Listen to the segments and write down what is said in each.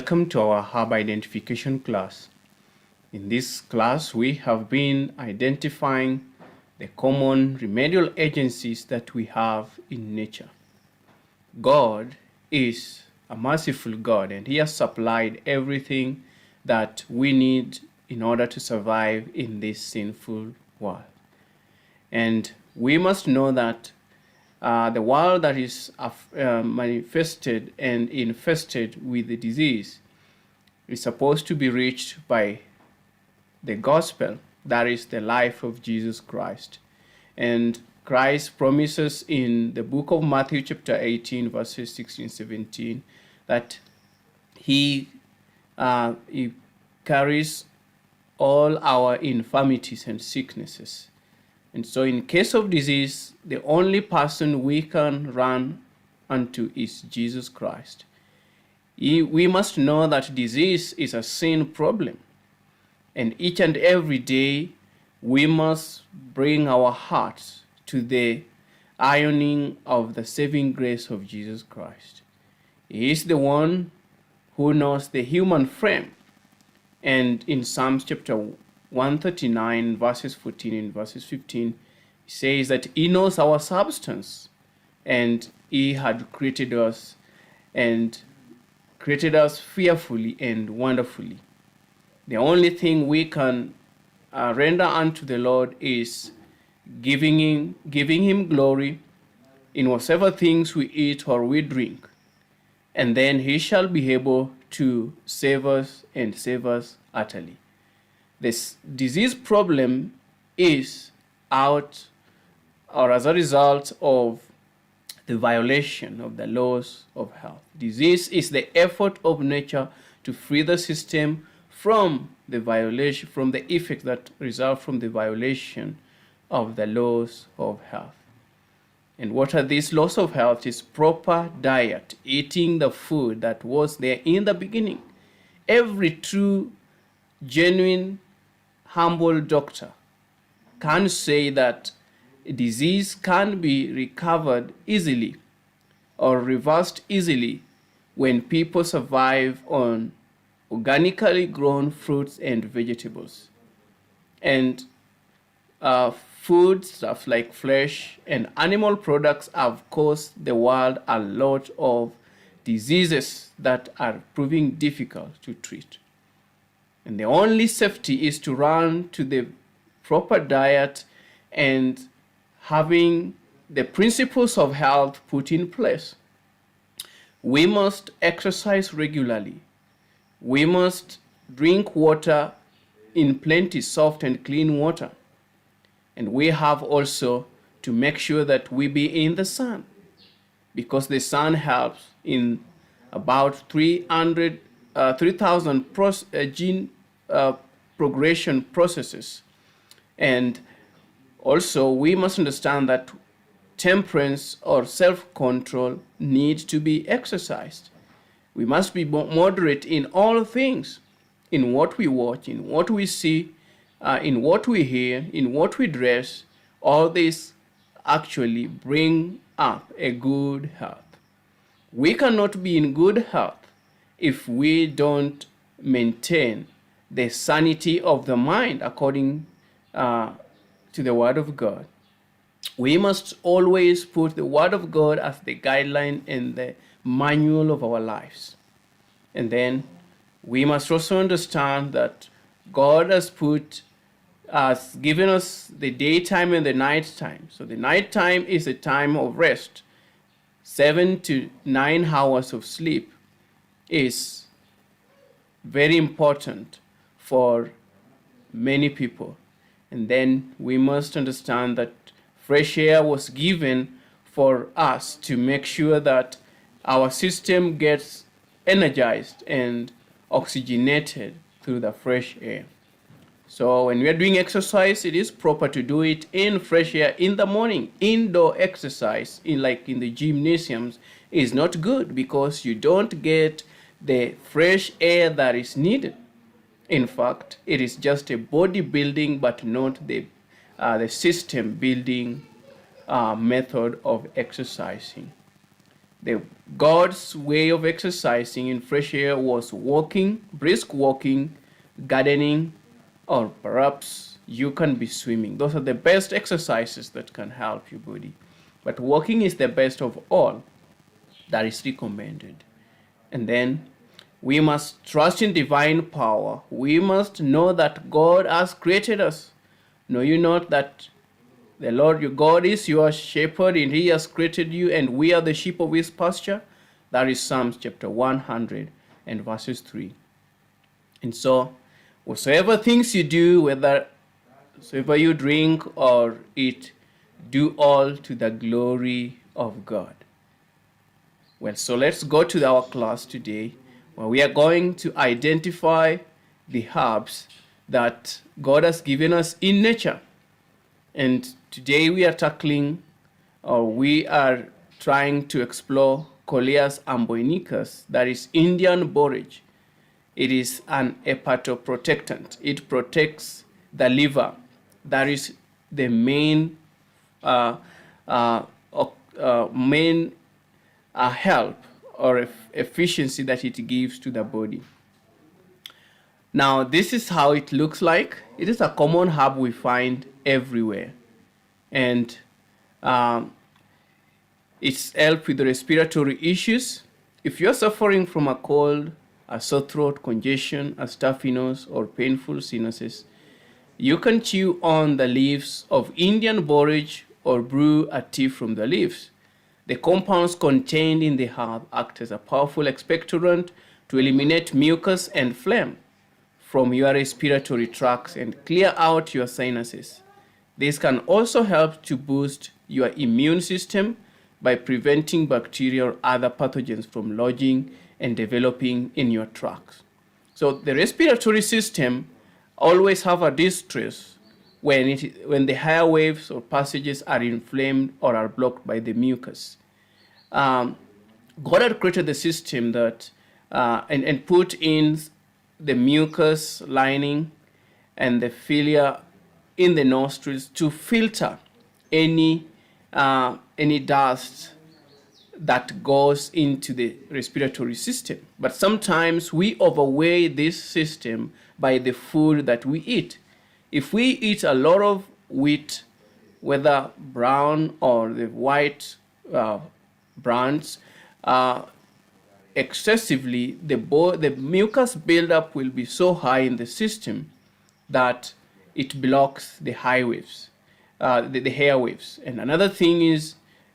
Welcome to our Herb Identification class. In this class, we have been identifying the common remedial agencies that we have in nature. God is a merciful God, and He has supplied everything that we need in order to survive in this sinful world. And we must know that the world that is manifested and infested with the disease is supposed to be reached by the gospel, that is the life of Jesus Christ. And Christ promises in the book of Matthew chapter 18 verses 16-17 that he carries all our infirmities and sicknesses. And so in case of disease, the only person we can run unto is Jesus Christ. We must know that disease is a sin problem. And each and every day, we must bring our hearts to the ironing of the saving grace of Jesus Christ. He is the one who knows the human frame. And in Psalms chapter 139 verses 14 and verses 15, he says that he knows our substance, and he had created us fearfully and wonderfully. The only thing we can render unto the Lord is giving him glory in whatever things we eat or we drink, and then he shall be able to save us and save us utterly. This disease problem is out or as a result of the violation of the laws of health. Disease is the effort of nature to free the system from the violation, from the effects that result from the violation of the laws of health. And what are these laws of health? Is proper diet, eating the food that was there in the beginning. Every true, genuine, humble doctor can say that disease can be recovered easily or reversed easily when people survive on organically grown fruits and vegetables. And food stuff like flesh and animal products have caused the world a lot of diseases that are proving difficult to treat. And the only safety is to run to the proper diet and having the principles of health put in place. We must exercise regularly. We must drink water in plenty, soft and clean water. And we have also to make sure that we be in the sun, because the sun helps in about 3,000 gene progression processes. And also we must understand that temperance or self-control needs to be exercised. We must be moderate in all things, in what we watch, in what we see, in what we hear, in what we dress. All this actually bring up a good health. We cannot be in good health if we don't maintain the sanity of the mind according to the Word of God. We must always put the Word of God as the guideline and the manual of our lives. And then we must also understand that God has given us the daytime and the nighttime. So the nighttime is a time of rest. 7 to 9 hours of sleep is very important for many people. And then we must understand that fresh air was given for us to make sure that our system gets energized and oxygenated through the fresh air. So when we are doing exercise, it is proper to do it in fresh air in the morning. Indoor exercise, like in the gymnasiums, is not good because you don't get the fresh air that is needed. In fact, it is just a body building but not the system building method of exercising. The God's way of exercising in fresh air was walking, brisk walking, gardening, or perhaps you can be swimming. Those are the best exercises that can help your body. But walking is the best of all that is recommended. And then we must trust in divine power. We must know that God has created us. Know you not that the Lord your God is your shepherd, and he has created you, and we are the sheep of his pasture? That is Psalms chapter 100 and verses 3. And so, whatsoever things you do, whether you drink or eat, do all to the glory of God. Well, so let's go to our class today, where we are going to identify the herbs that God has given us in nature. And today we are trying to explore Coleus amboinicus, that is Indian borage. It is an hepatoprotectant. It protects the liver. That is the main help or efficiency that it gives to the body. Now, this is how it looks like. It is a common herb we find everywhere. And it's helped with the respiratory issues. If you're suffering from a cold, a sore throat, congestion, a stuffy nose, or painful sinuses, you can chew on the leaves of Indian borage or brew a tea from the leaves. The compounds contained in the herb act as a powerful expectorant to eliminate mucus and phlegm from your respiratory tracts and clear out your sinuses. This can also help to boost your immune system by preventing bacteria or other pathogens from lodging and developing in your tracts. So the respiratory system always have a distress when the airwaves or passages are inflamed or are blocked by the mucus. God had created the system that and put in the mucus lining and the cilia in the nostrils to filter any dust that goes into the respiratory system. But sometimes we overweigh this system by the food that we eat. If we eat a lot of wheat, whether brown or the white brands, excessively, the mucus buildup will be so high in the system that it blocks the airwaves. And another thing is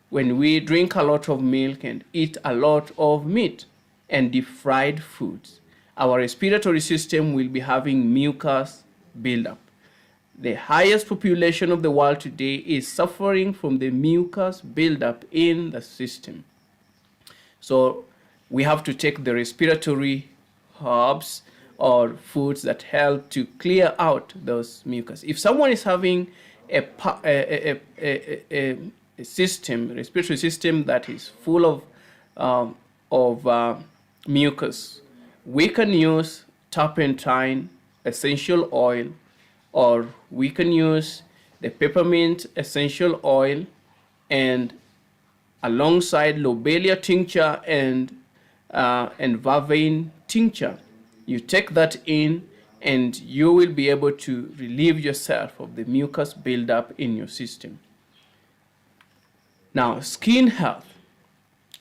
when we drink a lot of milk and eat a lot of meat and deep fried foods, our respiratory system will be having mucus buildup. The highest population of the world today is suffering from the mucus buildup in the system. So we have to take the respiratory herbs or foods that help to clear out those mucus. If someone is having a respiratory system that is full of mucus, we can use turpentine essential oil, or we can use the peppermint essential oil, and alongside lobelia tincture and vervain tincture. You take that in and you will be able to relieve yourself of the mucus buildup in your system. Now, skin health.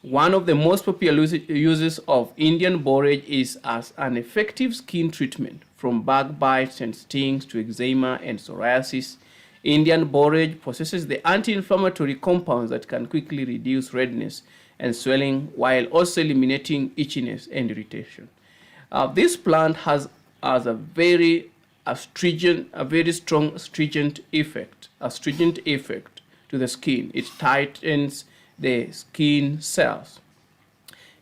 One of the most popular uses of Indian borage is as an effective skin treatment. From bug bites and stings to eczema and psoriasis, Indian borage possesses the anti-inflammatory compounds that can quickly reduce redness and swelling while also eliminating itchiness and irritation. This plant has a very strong astringent effect to the skin. It tightens the skin cells,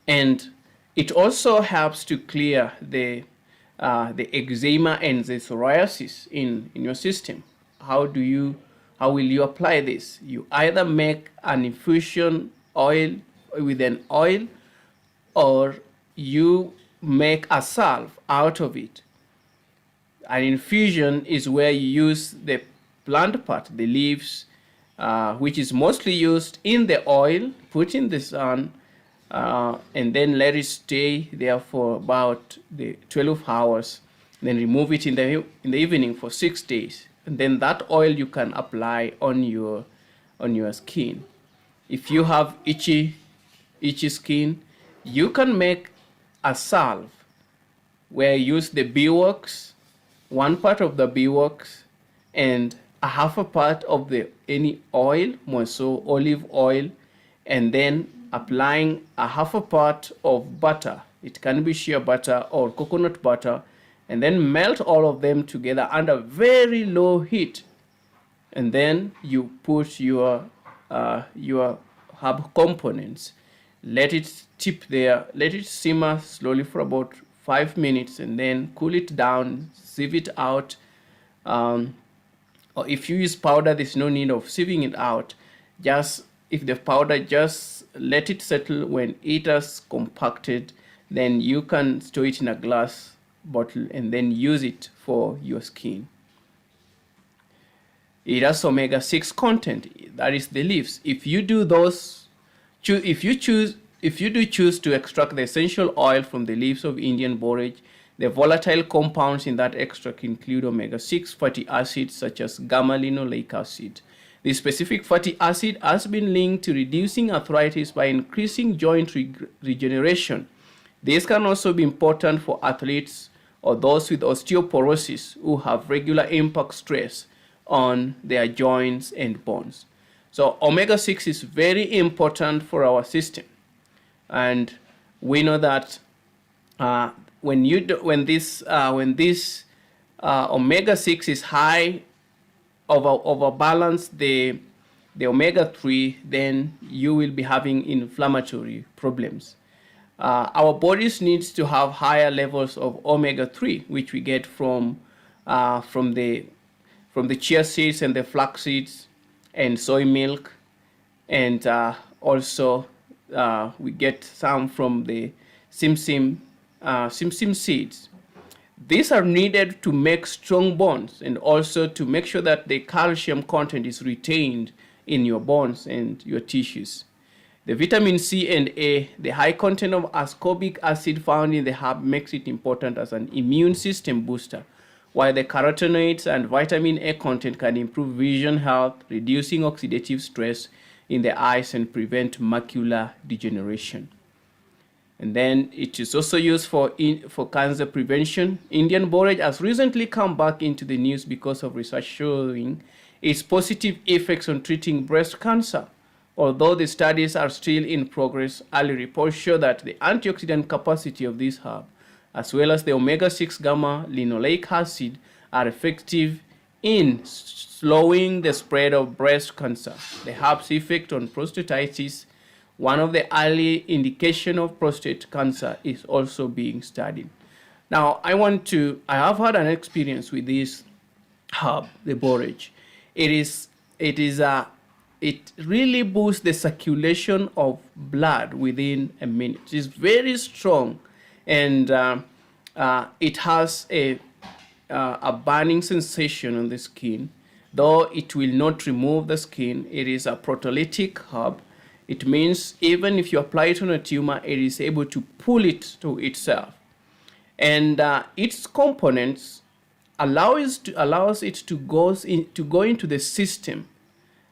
and it also helps to clear the eczema and the psoriasis in your system. How will you apply this? You either make an infusion oil with an oil, or you make a salve out of it. An infusion is where you use the plant part, the leaves, which is mostly used in the oil, put in the sun, and then let it stay there for about the 12 hours. Then remove it in the evening for 6 days, and then that oil you can apply on your skin. If you have itchy skin, you can make a salve where you use the beeswax, one part of the beeswax, and a half a part of the any oil, more so olive oil, and then applying a half a part of butter. It can be shea butter or coconut butter, and then melt all of them together under very low heat. And then you put your herb components, let it tip there, let it simmer slowly for about 5 minutes, and then cool it down, sieve it out. Or if you use powder, there's no need of sieving it out. Just if the powder, just let it settle. When it has compacted, then you can store it in a glass bottle and then use it for your skin. It has omega-6 content, that is the leaves. If you do choose to extract the essential oil from the leaves of Indian borage, the volatile compounds in that extract include omega-6 fatty acids such as gamma-linoleic acid. This specific fatty acid has been linked to reducing arthritis by increasing joint regeneration. This can also be important for athletes or those with osteoporosis who have regular impact stress on their joints and bones. So omega-6 is very important for our system, and we know that when this omega-6 is high, overbalance the omega-3, then you will be having inflammatory problems. Our bodies needs to have higher levels of omega-3, which we get from the chia seeds and the flax seeds and soy milk, and also we get some from the simsim seeds. These are needed to make strong bones and also to make sure that the calcium content is retained in your bones and your tissues. The vitamin C and A, the high content of ascorbic acid found in the herb, makes it important as an immune system booster, while the carotenoids and vitamin A content can improve vision health, reducing oxidative stress in the eyes and prevent macular degeneration. And then it is also used for cancer prevention. Indian borage has recently come back into the news because of research showing its positive effects on treating breast cancer. Although the studies are still in progress, early reports show that the antioxidant capacity of this herb, as well as the omega-6 gamma-linoleic acid, are effective in slowing the spread of breast cancer. The herb's effect on prostatitis, one of the early indications of prostate cancer, is also being studied. Now, I have had an experience with this herb, the borage. It really boosts the circulation of blood within a minute. It's very strong, and it has a burning sensation on the skin. Though it will not remove the skin, it is a proteolytic herb. It means even if you apply it on a tumor, it is able to pull it to itself. And its components allows it to go into the system.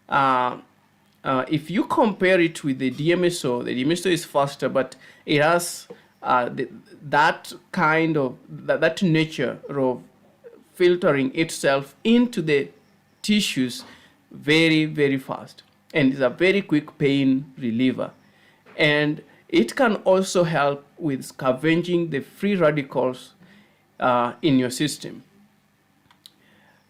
If you compare it with the DMSO is faster, but it has that nature of filtering itself into the tissues very, very fast, and it's a very quick pain reliever. And it can also help with scavenging the free radicals in your system.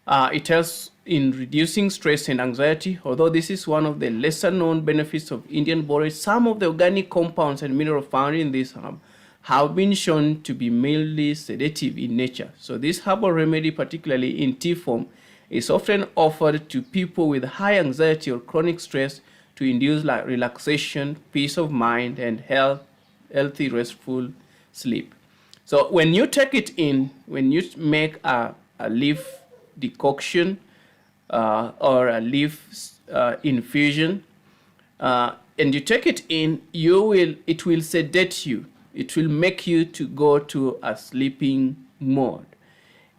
It helps in reducing stress and anxiety. Although this is one of the lesser known benefits of Indian borage, some of the organic compounds and minerals found in this herb have been shown to be mildly sedative in nature. So this herbal remedy, particularly in tea form, is often offered to people with high anxiety or chronic stress to induce relaxation, peace of mind, and healthy, restful sleep. So when you take it in, when you make a leaf decoction or a leaf infusion, and you take it in, it will sedate you. It will make you to go to a sleeping mode.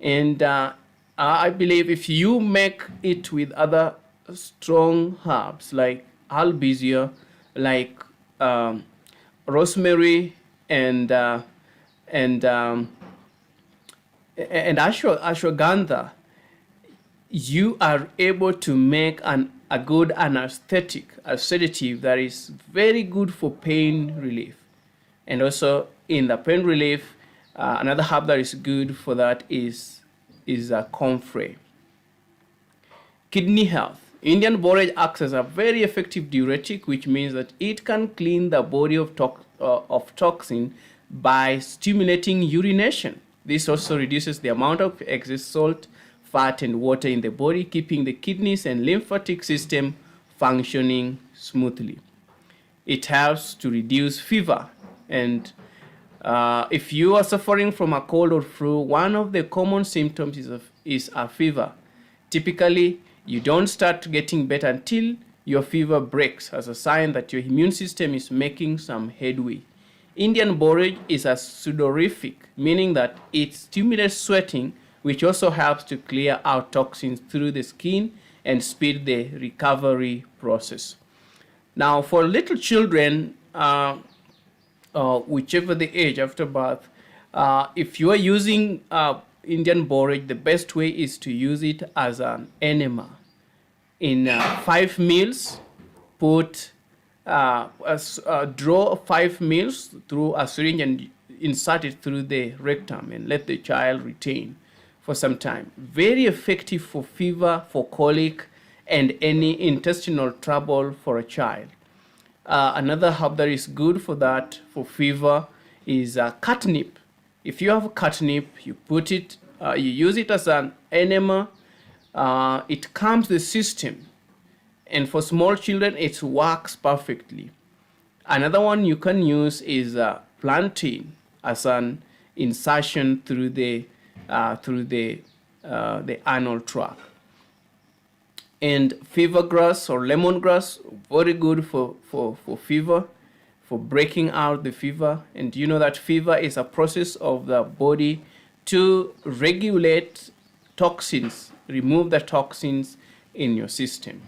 And I believe if you make it with other strong herbs like albizia, like rosemary, and and um, and ashwagandha, you are able to make a good anesthetic, a sedative that is very good for pain relief. And also in the pain relief, another herb that is good for that is comfrey. Kidney health. Indian borage acts as a very effective diuretic, which means that it can clean the body of toxin by stimulating urination. This also reduces the amount of excess salt, fat, and water in the body, keeping the kidneys and lymphatic system functioning smoothly. It helps to reduce fever. And if you are suffering from a cold or flu, one of the common symptoms is a fever. Typically, you don't start getting better until your fever breaks, as a sign that your immune system is making some headway. Indian borage is a sudorific, meaning that it stimulates sweating, which also helps to clear out toxins through the skin and speed the recovery process. Now, for little children, whichever the age after birth, if you are using Indian borage, the best way is to use it as an enema. In 5 meals, draw 5 meals through a syringe and insert it through the rectum and let the child retain for some time. Very effective for fever, for colic, and any intestinal trouble for a child. Another herb that is good for that, for fever, is catnip. If you have catnip, you use it as an enema. It calms the system, and for small children, it works perfectly. Another one you can use is plantain as an insertion through the anal tract. And fever grass or lemongrass, very good for fever, for breaking out the fever. And you know that fever is a process of the body to regulate toxins, remove the toxins in your system.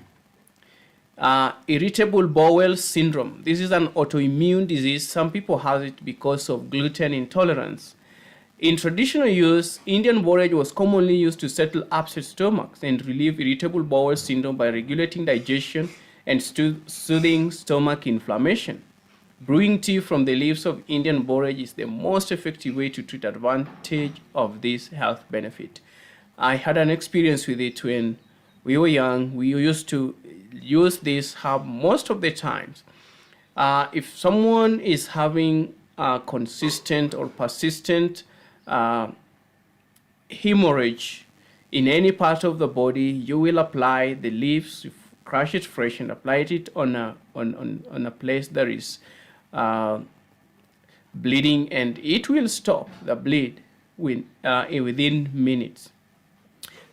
Irritable bowel syndrome. This is an autoimmune disease. Some people have it because of gluten intolerance. In traditional use, Indian borage was commonly used to settle upset stomachs and relieve irritable bowel syndrome by regulating digestion and soothing stomach inflammation. Brewing tea from the leaves of Indian borage is the most effective way to treat advantage of this health benefit. I had an experience with it when we were young. We used to use this herb most of the times. If someone is having a consistent or persistent hemorrhage in any part of the body, you will apply the leaves, crush it fresh, and apply it on a place that is bleeding, and it will stop the bleed within minutes.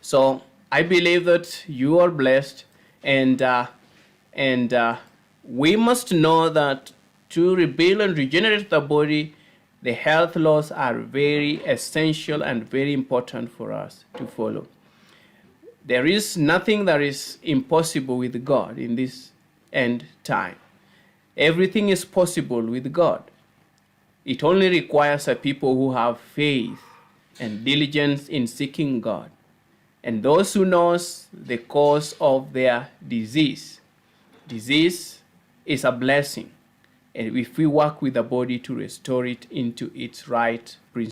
So I believe that you are blessed, and we must know that to rebuild and regenerate the body, the health laws are very essential and very important for us to follow. There is nothing that is impossible with God in this end time. Everything is possible with God. It only requires a people who have faith and diligence in seeking God, and those who knows the cause of their disease. Disease is a blessing, and if we work with the body to restore it into its right principle.